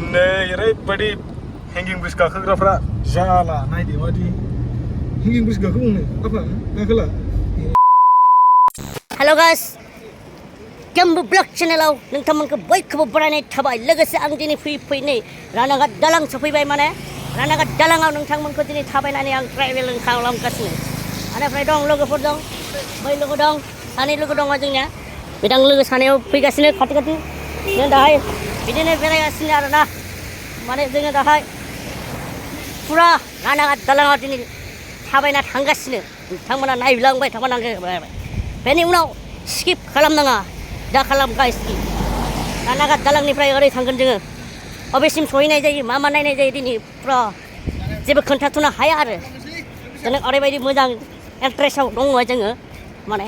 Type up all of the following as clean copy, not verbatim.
नै ओरैबायदि hanging bridge गाखोग्राफ्रा जाला नायदो मादि हेंगिं ब्रिज गाखोबावनो apa गाखोला हेलो गाइस केम्बु ब्लग चेनेलाव नोंथांमोनखौ बयखौबो बरायनाय थाबाय लोगोसे आं दिनै फैयै नै रानाघाट दालां सफैबाय माने रानाघाट दालाङाव नोंथांमोनखौ दिनै थाबायनानै आं ट्रेभेलिं खालामगासिनो आनिफ्राय दं लोगोफोर दं बै लोगो दं सानै लोगो दङ जोंनिया बिदां लोगो सानैयाव फैगासिनो खाथि खाथि जों दाहाय बिदिनो बेरायगासिनो आरोना माने जोङो दाहाय फुरा रानाघाट दालाङाव दिनै थाबायना थांगासिनो नोंथांमोना नायलांबाय थाबायनांगौ बेनि उनाव स्किप खालामनाङा दा खालाम गाइस रानाघाट दालांनिफ्राय ओरै थांगोन जोङो अबेसिम सहैनाय जायो मा मा नायनाय जायो दिनै फुरा जेबो खोन्थाथ'नो हाया आरो जों ओरैबायदि मोजां इन्ट्रेस्टआव दङ जोङो माने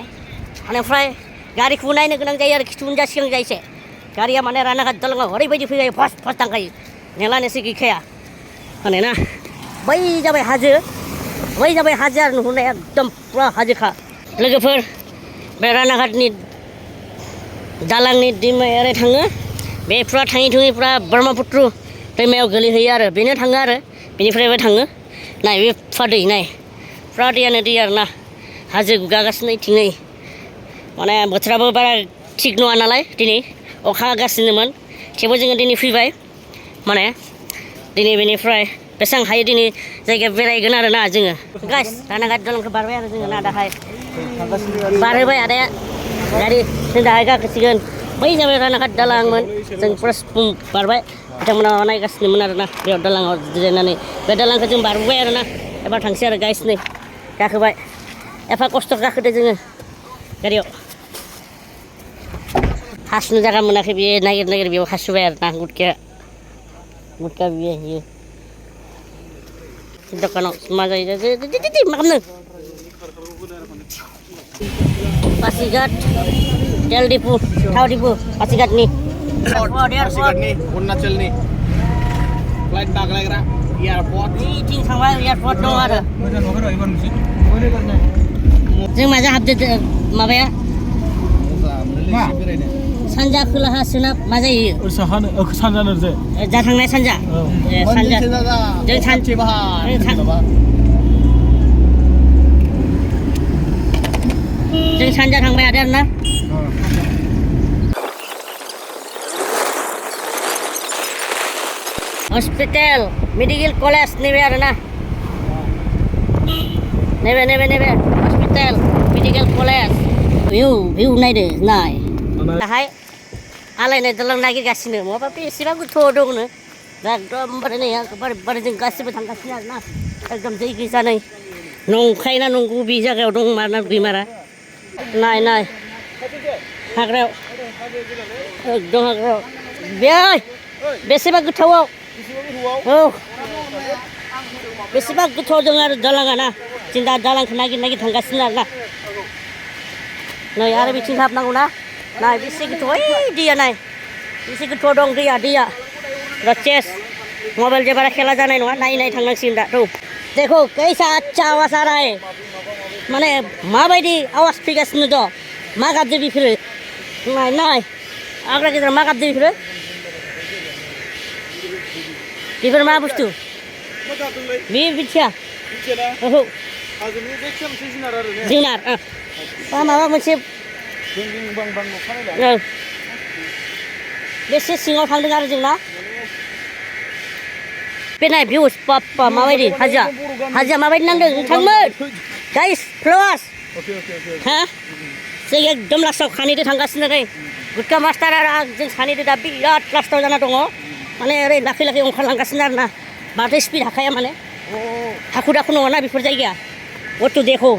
बेनिफ्राय गारिखौबो नायनो गोनां जायो आरो खिथु उनजा सिगां जायो एसे गारिया माने रानाघाट दालाङाव ओरैबायदि फैयो फार्स्ट थांखायो नेलानोसो गैखाया माने ना बै जाबाय हाजो आरो नुहुरनाया एकदम फुरा हाजोखा लोगोफोर बे रानाघाटनि दालांनि दैमाया ओरै थाङो बे फुरा थाङै फुरा ब्रह्मपुत्र दैमायाव गोलैहैयो आरो बेनो थाङो आरो बेनिफ्रायबो थाङो नाय बे फुरा दै नाय फुरा दैयानो दै आरोना हाजो गुगागासिनो थिङै माने बोथोराबो बारा थिग नङा नालाय दिनै अखा हागासिनोमोन थेवबो जोङो दिनै फैबाय माने दिनै बेनिफ्राय बेसेबां हायो दिनै जायगायाव बेरायगोन आरो ना जोङो गाइस रानाघाट दालांखौ बारबाय आरो जोङो ना दाहाय बारहोबाय आदाया गारि जों दाहाय गाखोसिगोन बै जाबाय रानाघाट दालांमोन जों फुरा बारबाय बिथांमोना नायगासिनोमोन आरोना बेयाव दालाङाव जिरायनानै बे दालांखौ जों बारबोबाय आरोना एबार थांसै आरो गाइस नै गाखोबाय एफा खस्थ' गाखोदो जोङो गारियाव हासुनो जायगा मोनाखै बियो नागिर बेयाव हासुबाय आरो ना गुटखा बियो दखानाव मा जायो मा खालामनो पासिघाट तेल डिपु थाव डिपु पासिघाटनि अरुणाचलनि फ्लाइट बाग्लायग्रा एयारपर्ट बैथिं थांबाय एयारपर्ट दं आरो जों माजों हाबदो माबाया सानजा खोलाहा सोनाब मा जायो सानजानो जे जा थांनाय सानजा सानजा जों सानजा थांबाय आरो ना हस्पिटेल मेडिकेल कलेज नैबे आरो ना नैबे हस्पिटेल मेडिकेल कलेज भिउ नायदो नाय दाहाय आलायनाय दालां नागिरगासिनो माबा बेसेबां गोथौ दंनो एकदमबारे नै बारे जों गासिबो थांगासिनो आरोना एकदम दै गैजानै नंखायना नंगौ बे जायगायाव दं माना गैमारा नाय हाग्रायाव एकदम हाग्रायाव बे बेसेबा गोथौआव औ बेसेबा गोथौ दं आरो दालाङा ना जों दा दालांखौ नागिर थांगासिनो आरोना नै आरो बिथिं हाबनांगौ ना नाय बेसे गोथौ ओइ दैया नाय बेसे गोथौ दं दैया र चेस मबाइल जे बारा खेला जानाय नङा नाय थांनांसिगोन दा औ देखो कैसा अच्छा आवाज आ रहा है माने माबायदि आवाज फैगासिनो दं मा गाबदो बेफोरो नाय आग्रा गेजेराव मा गाबदो बेफोर मा बुस्थु बे मिथिया ओहो जुनार माबा मोनसे बेसे सिङाव थांदों आरो जोंना बे नाय भिउस पाप्पा माबायदि हाजोआ माबायदि नांदों नोंथांमोन गाइस फ्लावार्स हा जों एकदम लास्टाव खानैदो थांगासिनो नै गुटखा मास्टार आरो आं जों सानैदो दा बिराद लास्टाव जाना दङ माने ओरै लाखै ओंखारलांगासिनो आरो ना बांद्राय स्पिड हाखाया माने हाखु दाखु नङाना बेफोर जायगाया गथु देखो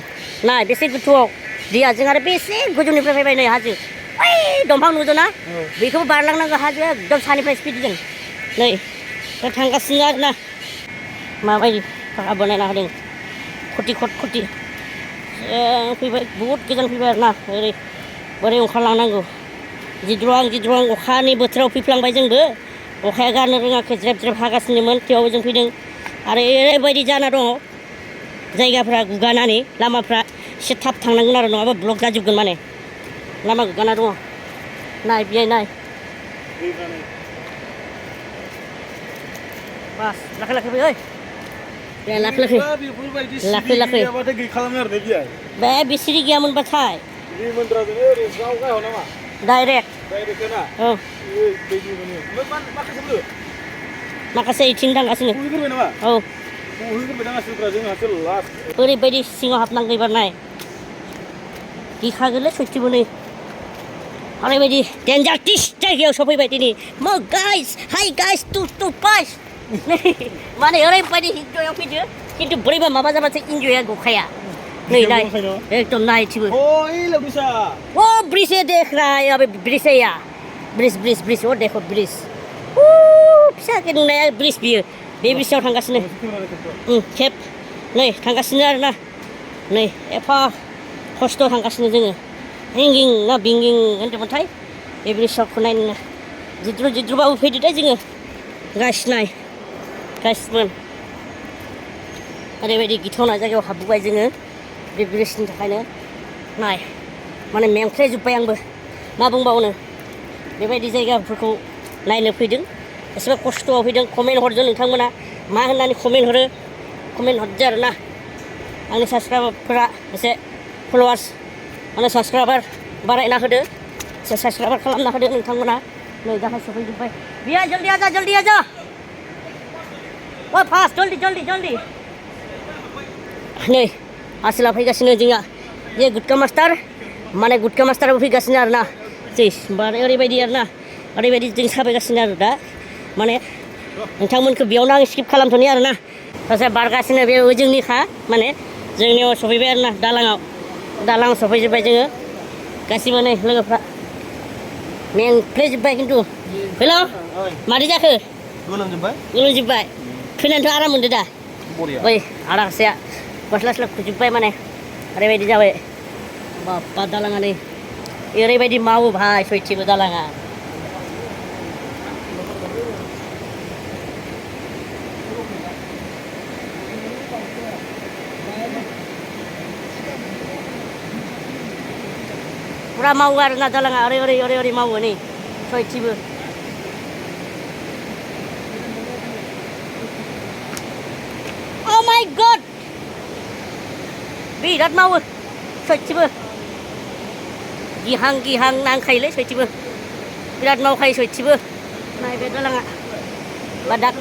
नाय बेसे गोथौआव दैया जों आरो बेसे गोजौनिफ्राय फैबाय नै हाजो ओइ दंफां नुदों ना बेखौबो बारलांनांगौ हाजो एकदम सानिफ्राय स्पिडजों नै दा थांगासिनो आरो ना माबायदि फाखा बानायना होदों खथि फैबाय बहुद गोजान फैबाय आरो ना बोरै ओंखारलांनांगौ जिद्र'आं अखानि बोथोराव फैफ्लांबाय जोंबो अखाया गारनो रोङाखै ज्रेब हागासिनोमोन थेवबो जों फैदों आरो ओरैबायदि जाना दङ जायगाफ्रा गुगानानै लामाफ्रा एसे थाब थांनांगोन आरो नङाबा ब्लक जाजोबगोन माने लामा गुगाना दङ नाय बेहाय नाय Pas, laki-laki oi. Ya laki-laki. बेफोरबायदि लाखै लाखै गैयाबाथाय गैखालामो आरो बियाय बे बिसिरि गैयामोन बाथाय बे मन्द्राजों ओरै जाव गायहो नामा डाइरेक्ट डाइरेक्ट ना औ ए बेदि बने माखासे बोलो माखासे इथिं थांगासिनो बुहैग्रोबाय नामा औ बुहैग्रोबाय दां आसुफ्रा जोंहासो लास्ट ओरैबायदि सिङाव हाबनांगौबारनाय गिखागोनलै सयथिबो नै ओरैबायदि डेन्जार टिस जायगायाव सफैबाय दिनै मा guys hi guys two pass माने ओरैबायदि इन्जयाव फैदो खिन्थु बोरैबा माबा जाबासो इन्जया गखाया नै नाय एकदम नायथिबो ओइ लबिसा वो ब्रिज है देख रहा है अबे ब्रिज है या ब्रिज वो देखो ब्रिज फिसा के नुनाया ब्रिज बियो बे ब्रिजआव थांगासिनो खेब नै थांगासिनो आरोना नै एफा खस्थ' थांगासिनो जोङो हेंगिं ना बिंगिं होनदोंमोनथाय बे ब्रिजआवखौ नायनो जिद्रुबाबो फैदो दे जोङो गाइसमोन ओरैबायदि गिथावना जायगायाव हाबबोबाय जोङो बे ब्रिजनि थाखायनो नाय माने मेंख्लायजोब्बाय आंबो मा बुंबावनो बेबायदि जायगाफोरखौ नायनो फैदों एसेबां खस्थ'आव फैदों कमेन्ट हरदो नोंथांमोना मा होननानै कमेन्ट हरो कमेन्ट हरदो आरोना आंनि साबस्क्राइबारफोरा एसे फल'वार्स माने साबस्क्राइबार बारायना होदो एसे साबस्क्राइबार खालामना होदो नोंथांमोना नै दाहाय सफैजोब्बाय बिया जल्दी आजा ओ फास्ट जल्दी नै आसोला फैगासिनो जोंहा ये गुटका मास्टार माने गुटका मास्टाराबो फैगासिनो आरोना जैस बारे ओरैबायदि आरोना ओरैबायदि जों साबायगासिनो आरो दा माने नोंथांमोनखौ बेयावनो आं स्किप खालामथ'नि आरोना सासे बारगासिनो बे जोंनिखा माने जोंनियाव सफैबाय आरोना दालाङाव सफैजोब्बाय जोङो गासिबो नै लोगोफ्रा मेंफ्लेजोब्बाय खिन्थु हेल' मारै जाखो गोलोमजोब्बाय फैनानैथ' आराम मोनदो दा बै आदा सासेया गस्ला खुजोब्बाय माने ओरैबायदि जाबाय बाप्पा दालाङा नै ओरैबायदि मावो भाई सयथिबो दालाङा पुरा मावो आरोना दालाङा ओरै मावो नै सयथिबो Oh my god बिराद मावो सयथिबो गिहां नांखायोलै सयथिबो बिराद मावखायो सयथिबो नाय बे दालाङा बादाक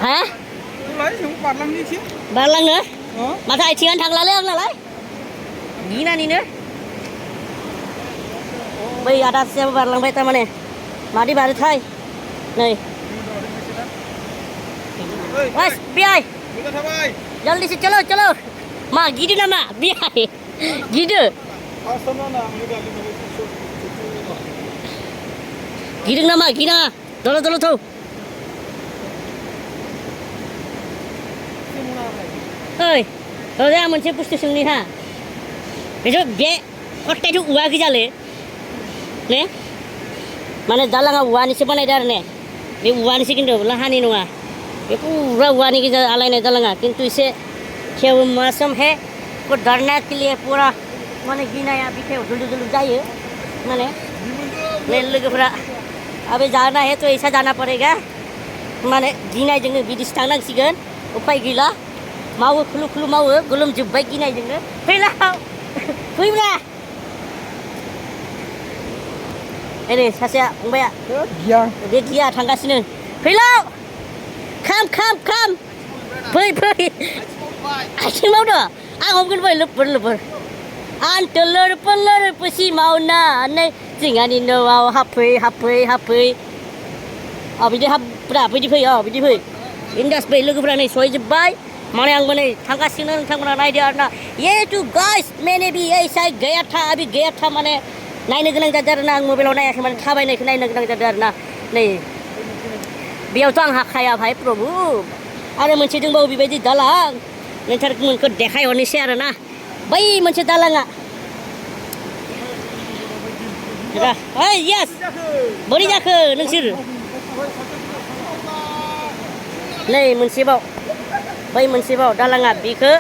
हा बारलाङो माथो आथिङानो थांलालै आंनालाय गिनानैनो बै आदासेयाबो बारलांबाय थारमाने मादै बारोथाय नै बस बियाय जल्दी से चलो मा गिदो नामा बियाय गिदो गिदों नामा गिनाङा दल' थौ ओइ आं मोनसे बुस्थु सोंनि हा बे खथायथ' औवा गोजालै ने माने दालाङा औवानिसो बानायदो आरो ने बे औवानिसो खिन्थु लाहानि नङा बे पूरा औवानि गोजा आलायनाय दालाङा खिन्थु एसे खेव मौसम है को डरने के लिए पूरा माने गिनाया बिखायाव दुलु जायो माने ले लोगोफोरा अबे जाना है तो ऐसा जाना पड़ेगा माने गिनायजोंनो बिदिसो थांनांसिगोन उपाय गैला मावो खुलु मावो गोलोमजोब्बाय गिनायजोंनो फैब्रा ओरै सासेया फंबाया बे गिया थांगासिनो फैलाव खाम फै आथिं मावदो आं हमगोन बै लोबर आं लोरपोर पुसि मावनानै जोंहानि न'आव हाबफै बिदि हाबब्रा बिदि फै इन्डास बै लोगोफ्रा नै सहैजोब्बाय माने आंबो नै थांगासिनो नोंथांमोना नायदो आरोना ये टु गाइस मैंने भी ऐसा गया था माने नायनो गोनां जादों आरोना आं मबाइलाव नायाखै माने थाबायनायखौ नायनो गोनां जादों आरोना नै बेयावथ' आं हाखाया भाई प्रभु आरो मोनसे दंबावो बेबायदि दालां नोंथांमोनखौ देखायहरनोसै आरोना बै मोनसे दालाङा ओइ यास बोरै जाखो नोंसोर नै मोनसेबाव दालाङा बेखौ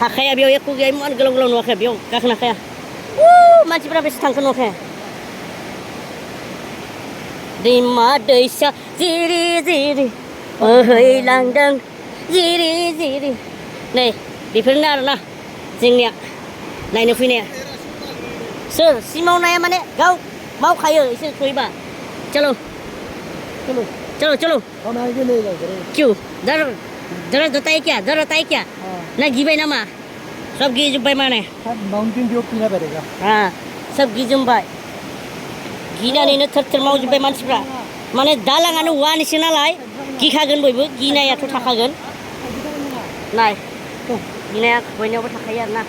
हाखाया बेयाव एख' गैया इमान गोलाव नुवाखै बेयाव गाखोनो हाखाया मानसिफ्रा बेसे थांखो नुवाखै दैमा दैसा जिरि बोहैलांदों जिरि जिरि नै बेफोरनो आरोना जोंनिया नायनो फैनाया सोर सि मावनाया माने गाव मावखायो एसे सहैबा चलो चलो चलो चलो हम आगे नहीं लग रहे क्यों डर डर बताए क्या ना गिबाय नामा सब गिजोब्बाय माने माउंटेन ड्यू पीना पड़ेगा सब गिजोब्बाय गिनानैनो थोर थोर मावजोब्बाय मानसिफ्रा माने दालाङानो औवानिसो नालाय गिखागोन बयबो गिनायाथ' थाखागोन नाय गिनाया बयनियावबो थाखायो आरोना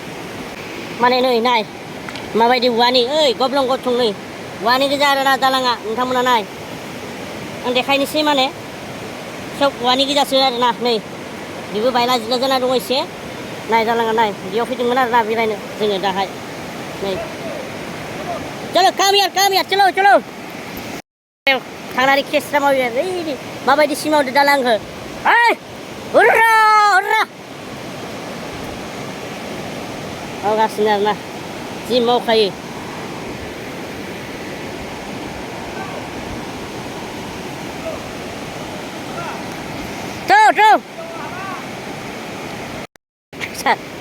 माने नै नाय माबायदि औवानि ओइ गब्लं गब्लं नै औवानि गोजा आरोना दालाङा नोंथांमोना नाय आं देखायनोसै माने सब औवानि गोजासो आरोना नै बेबो बायला जिला जाना दङ एसे नाय दालाङा नाय बेयाव फैदोंमोन आरोना बेरायनो जोङो दाहाय नै चलो काम यार चलो चलो थांनानै केसरा मावबाय ओइ माबायदि सि मावदो दालांखौ ओइ हुर्रा हुर्रा मावगासिनो आरोना जि मावखायो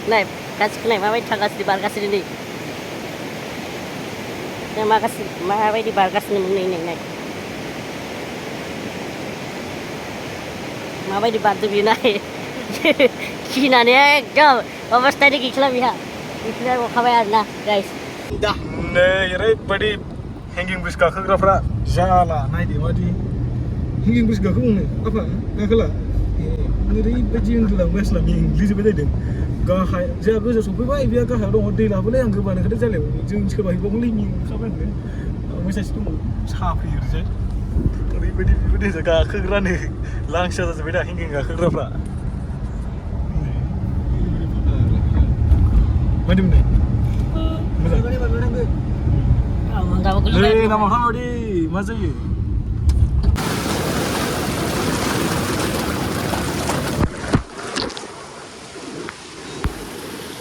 नाय गासिखौ नाय माबायदि थांगासिनो बारगासिनो नै माबायदि बारगासिनो नै नै नाय माबायदि बारदो बियो नाय गिनानै एकदम अबस्थायानो गैखाला बिहा बिखिनिया गखाबाय आरोना गाइस नै ओरैबायदि हेंगिं ब्रिज गाखोग्राफ्रा जाला नायदो मादि हेंगिं ब्रिज गाखोबावनो आफा गाखोला ओरैबायदि उन्दुलांगासिनो मेंग्लिजोबबाय जाहैदों गाहाय जोंहा गोजौ सफैबाय बेहा गाहायाव दङ दै लाबोलाय आं गोबानो खोथा जालायाव जों सोरबा हैबावलै मेंखाबायनो ओमफ्राय सासे दङ साफैयो ओरैजाय ओरैबायदि बेबायदि गाखोग्रानो लांसिया जाजोब्बाय दा हेंगिं गाखोग्राफ्रा मादि मोनदों मोजां दाबो नै नामा मा जायो